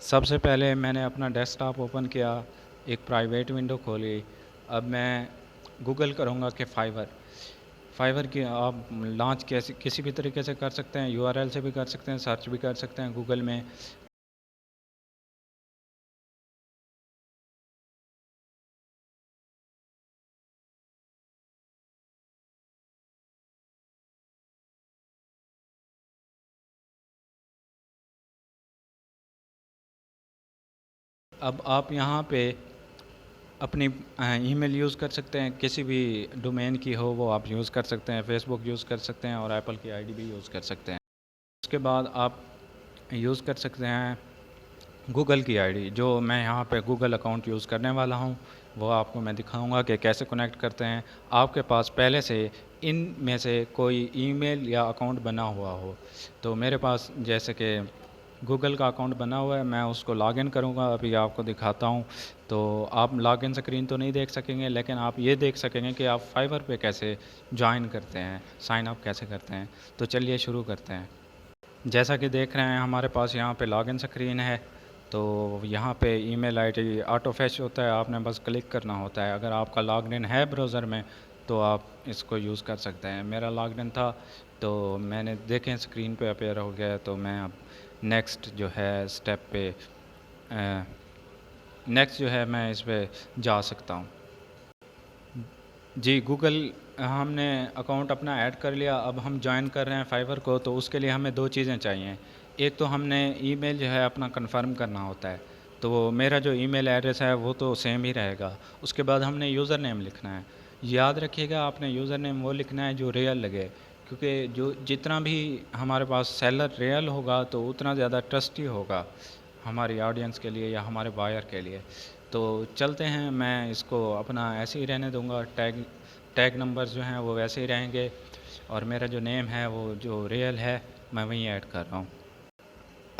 सबसे पहले मैंने अपना डेस्कटॉप ओपन किया, एक प्राइवेट विंडो खोली। अब मैं गूगल करूँगा कि फाइवर की आप लॉन्च कैसे किसी भी तरीके से कर सकते हैं, यूआरएल से भी कर सकते हैं, सर्च भी कर सकते हैं गूगल में। अब आप यहाँ पे अपनी ईमेल यूज़ कर सकते हैं, किसी भी डोमेन की हो वो आप यूज़ कर सकते हैं, फेसबुक यूज़ कर सकते हैं और एप्पल की आईडी भी यूज़ कर सकते हैं। उसके बाद आप यूज़ कर सकते हैं गूगल की आईडी। जो मैं यहाँ पे गूगल अकाउंट यूज़ करने वाला हूँ वो आपको मैं दिखाऊंगा कि कैसे कनेक्ट करते हैं। आपके पास पहले से इन में से कोई ईमेल या अकाउंट बना हुआ हो, तो मेरे पास जैसे कि गूगल का अकाउंट बना हुआ है, मैं उसको लॉगिन करूँगा, अभी आपको दिखाता हूँ। तो आप लॉगिन स्क्रीन तो नहीं देख सकेंगे, लेकिन आप ये देख सकेंगे कि आप फाइवर पे कैसे ज्वाइन करते हैं, साइन अप कैसे करते हैं। तो चलिए शुरू करते हैं। जैसा कि देख रहे हैं हमारे पास यहाँ पे लॉगिन स्क्रीन है। तो यहाँ पे ईमेल आईडी ऑटो फैच होता है, आपने बस क्लिक करना होता है। अगर आपका लॉगिन है ब्राउज़र में तो आप इसको यूज़ कर सकते हैं। मेरा लॉगिन था तो मैंने देखें स्क्रीन पे अपीयर हो गया है। तो मैं अब नेक्स्ट जो है स्टेप पे नेक्स्ट जो है मैं इस पे जा सकता हूँ। जी, गूगल हमने अकाउंट अपना ऐड कर लिया। अब हम जॉइन कर रहे हैं फाइवर को, तो उसके लिए हमें दो चीज़ें चाहिए। एक तो हमने ईमेल जो है अपना कंफर्म करना होता है, तो वो मेरा जो ईमेल एड्रेस है वो तो सेम ही रहेगा। उसके बाद हमने यूज़र नेम लिखना है। याद रखिएगा, आपने यूज़र नेम वो लिखना है जो रियल लगे, क्योंकि जो जितना भी हमारे पास सेलर रियल होगा तो उतना ज़्यादा ट्रस्टी होगा हमारी ऑडियंस के लिए या हमारे बायर के लिए। तो चलते हैं, मैं इसको अपना ऐसे ही रहने दूंगा। टैग टैग नंबर्स जो हैं वो वैसे ही रहेंगे और मेरा जो नेम है वो जो रियल है मैं वहीं ऐड कर रहा हूँ।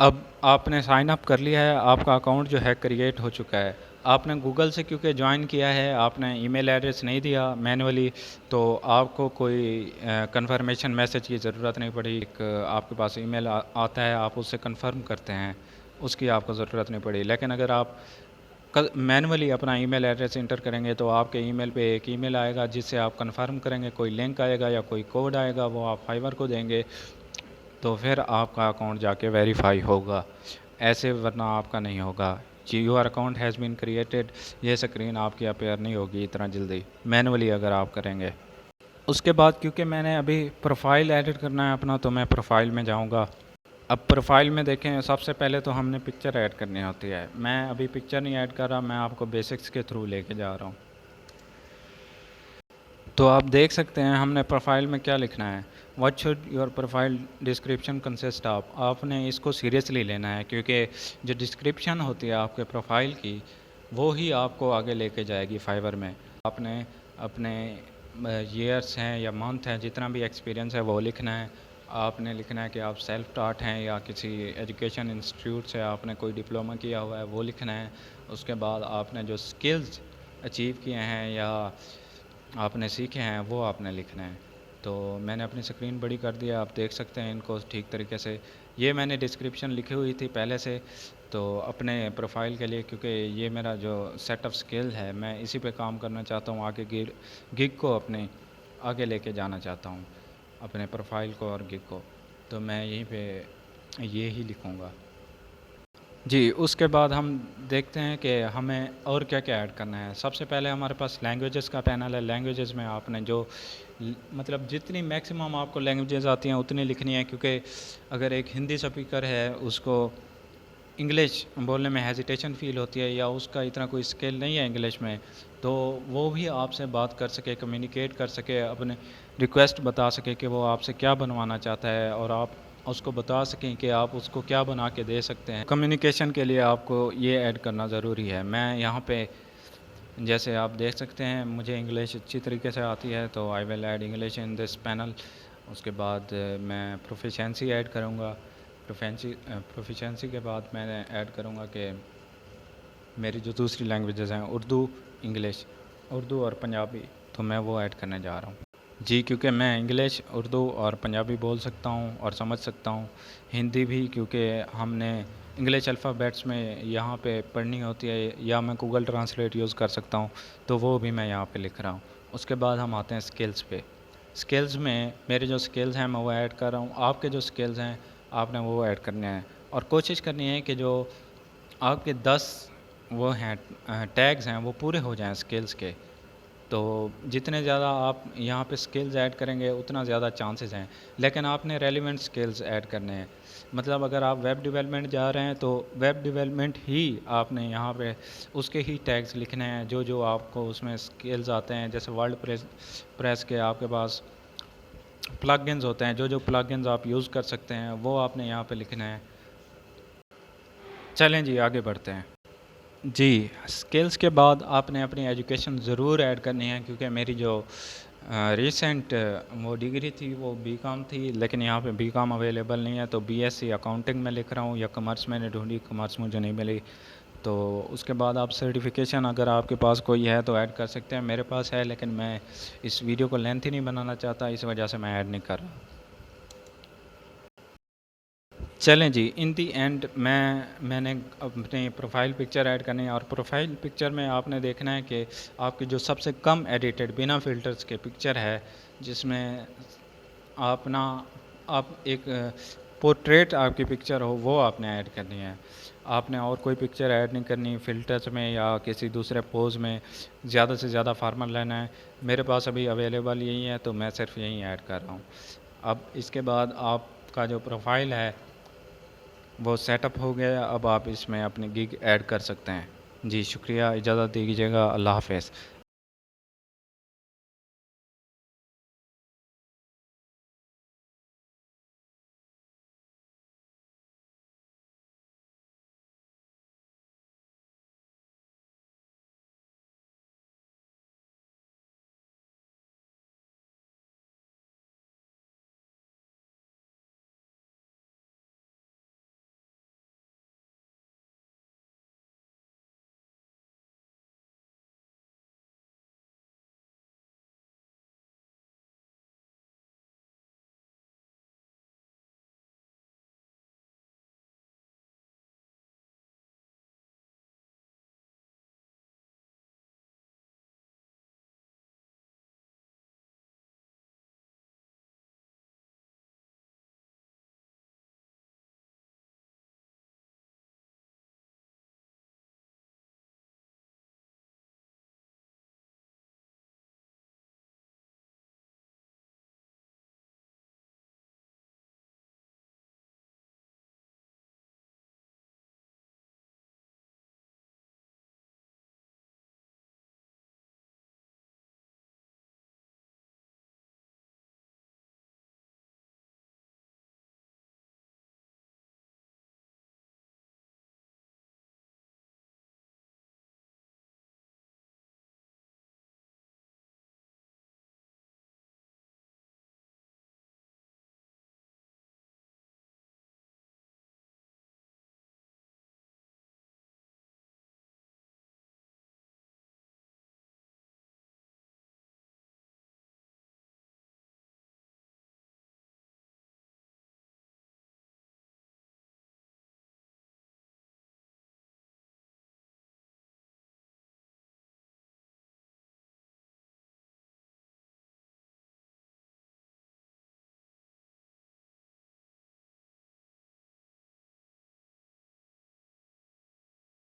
अब आपने साइन अप कर लिया है, आपका अकाउंट जो है क्रिएट हो चुका है। आपने गूगल से क्योंकि ज्वाइन किया है, आपने ईमेल एड्रेस नहीं दिया मैनुअली, तो आपको कोई कंफर्मेशन मैसेज की ज़रूरत नहीं पड़ी। एक आपके पास ईमेल आता है, आप उससे कंफर्म करते हैं, उसकी आपको ज़रूरत नहीं पड़ी। लेकिन अगर आप मैनुअली अपना ईमेल एड्रेस इंटर करेंगे तो आपके ईमेल पे एक ईमेल आएगा जिससे आप कंफर्म करेंगे, कोई लिंक आएगा या कोई कोड आएगा, वो आप फाइवर को देंगे, तो फिर आपका अकाउंट जाके वेरीफाई होगा। ऐसे वरना आपका नहीं होगा। जी, your account has been created, ये स्क्रीन आपकी अपेयर नहीं होगी इतना जल्दी, मैनुअली अगर आप करेंगे। उसके बाद क्योंकि मैंने अभी प्रोफाइल एडिट करना है अपना, तो मैं प्रोफाइल में जाऊंगा। अब प्रोफाइल में देखें, सबसे पहले तो हमने पिक्चर ऐड करनी होती है। मैं अभी पिक्चर नहीं ऐड कर रहा, मैं आपको बेसिक्स के थ्रू लेके जा रहा हूँ। तो आप देख सकते हैं हमने प्रोफाइल में क्या लिखना है। What should your profile description consist of. आपने इसको सीरियसली लेना है, क्योंकि जो डिस्क्रिप्शन होती है आपके प्रोफाइल की, वो ही आपको आगे लेके जाएगी फाइवर में। आपने अपने ईयर्स हैं या मंथ हैं, जितना भी एक्सपीरियंस है वो लिखना है। आपने लिखना है कि आप सेल्फ टाट हैं या किसी एजुकेशन इंस्टीट्यूट से आपने कोई डिप्लोमा किया हुआ है, वो लिखना है। उसके बाद आपने जो स्किल्स अचीव किए हैं या आपने सीखे हैं वो आपने लिखना है। तो मैंने अपनी स्क्रीन बड़ी कर दिया, आप देख सकते हैं इनको ठीक तरीके से। ये मैंने डिस्क्रिप्शन लिखी हुई थी पहले से, तो अपने प्रोफाइल के लिए, क्योंकि ये मेरा जो सेट ऑफ स्किल है मैं इसी पे काम करना चाहता हूँ, आगे गिग को अपने आगे लेके जाना चाहता हूँ, अपने प्रोफाइल को और गिग को। तो मैं यहीं पे ये ही लिखूँगा। जी, उसके बाद हम देखते हैं कि हमें और क्या-क्या ऐड करना है। सबसे पहले हमारे पास लैंग्वेजेस का पैनल है। लैंग्वेजेस में आपने जो मतलब जितनी मैक्सिमम आपको लैंग्वेजेस आती हैं उतनी लिखनी है, क्योंकि अगर एक हिंदी स्पीकर है उसको इंग्लिश बोलने में हेजिटेशन फ़ील होती है या उसका इतना कोई स्किल नहीं है इंग्लिश में, तो वो भी आपसे बात कर सके, कम्युनिकेट कर सके, अपने रिक्वेस्ट बता सके कि वो आपसे क्या बनवाना चाहता है और आप उसको बता सकें कि आप उसको क्या बना के दे सकते हैं। कम्युनिकेशन के लिए आपको ये ऐड करना ज़रूरी है। मैं यहाँ पे जैसे आप देख सकते हैं मुझे इंग्लिश अच्छी तरीके से आती है, तो I will add English in this panel. उसके बाद मैं प्रोफिशेंसी ऐड करूँगा। प्रोफिशेंसी के बाद मैं ऐड करूँगा कि मेरी जो दूसरी लैंग्वेजेस हैं, उर्दू, इंग्लिश, उर्दू और पंजाबी, तो मैं वो ऐड करने जा रहा हूँ। जी, क्योंकि मैं इंग्लिश, उर्दू और पंजाबी बोल सकता हूँ और समझ सकता हूँ। हिंदी भी, क्योंकि हमने इंग्लिश अल्फ़ाबेट्स में यहाँ पे पढ़नी होती है, या मैं गूगल ट्रांसलेट यूज़ कर सकता हूँ, तो वो भी मैं यहाँ पे लिख रहा हूँ। उसके बाद हम आते हैं स्किल्स पे। स्किल्स में मेरे जो स्किल्स हैं मैं वो ऐड कर रहा हूँ, आपके जो स्किल्स हैं आपने वो ऐड करने हैं, और कोशिश करनी है कि जो आपके 10 वो हैं टैग्स हैं वो पूरे हो जाएं स्किल्स के। तो जितने ज़्यादा आप यहाँ पे स्किल्स ऐड करेंगे उतना ज़्यादा चांसेस हैं, लेकिन आपने रेलिवेंट स्किल्स ऐड करने हैं। मतलब अगर आप वेब डेवलपमेंट जा रहे हैं तो वेब डेवलपमेंट ही आपने यहाँ पे उसके ही टैग्स लिखने हैं, जो जो आपको उसमें स्किल्स आते हैं। जैसे वर्ल्ड प्रेस के आपके पास प्लगइन्स होते हैं, जो जो प्लगइन्स आप यूज़ कर सकते हैं वो आपने यहाँ पे लिखना है। चलें जी आगे बढ़ते हैं। जी, स्किल्स के बाद आपने अपनी एजुकेशन ज़रूर ऐड करनी है, क्योंकि मेरी जो रिसेंट वो डिग्री थी वो बीकॉम थी, लेकिन यहाँ पे बीकॉम अवेलेबल नहीं है, तो बीएससी अकाउंटिंग में लिख रहा हूँ, या कॉमर्स मैंने ढूंढी, कॉमर्स मुझे नहीं मिली। तो उसके बाद आप सर्टिफिकेशन अगर आपके पास कोई है तो ऐड कर सकते हैं। मेरे पास है, लेकिन मैं इस वीडियो को लेंथी नहीं बनाना चाहता, इस वजह से मैं ऐड नहीं कर रहा। चलें जी, इन दी एंड मैंने अपनी प्रोफाइल पिक्चर ऐड करनी है, और प्रोफाइल पिक्चर में आपने देखना है कि आपकी जो सबसे कम एडिटेड बिना फ़िल्टर्स के पिक्चर है, जिसमें अपना आप एक पोर्ट्रेट आपकी पिक्चर हो, वो आपने ऐड करनी है। आपने और कोई पिक्चर ऐड नहीं करनी फ़िल्टर्स में या किसी दूसरे पोज़ में। ज़्यादा से ज़्यादा फार्मल रहना है। मेरे पास अभी अवेलेबल यही है, तो मैं सिर्फ यही ऐड कर रहा हूँ। अब इसके बाद आपका जो प्रोफाइल है वो सेटअप हो गया। अब आप इसमें अपनी गिग ऐड कर सकते हैं। जी शुक्रिया, इजाज़त दीजिएगा, अल्लाह हाफ़िज़।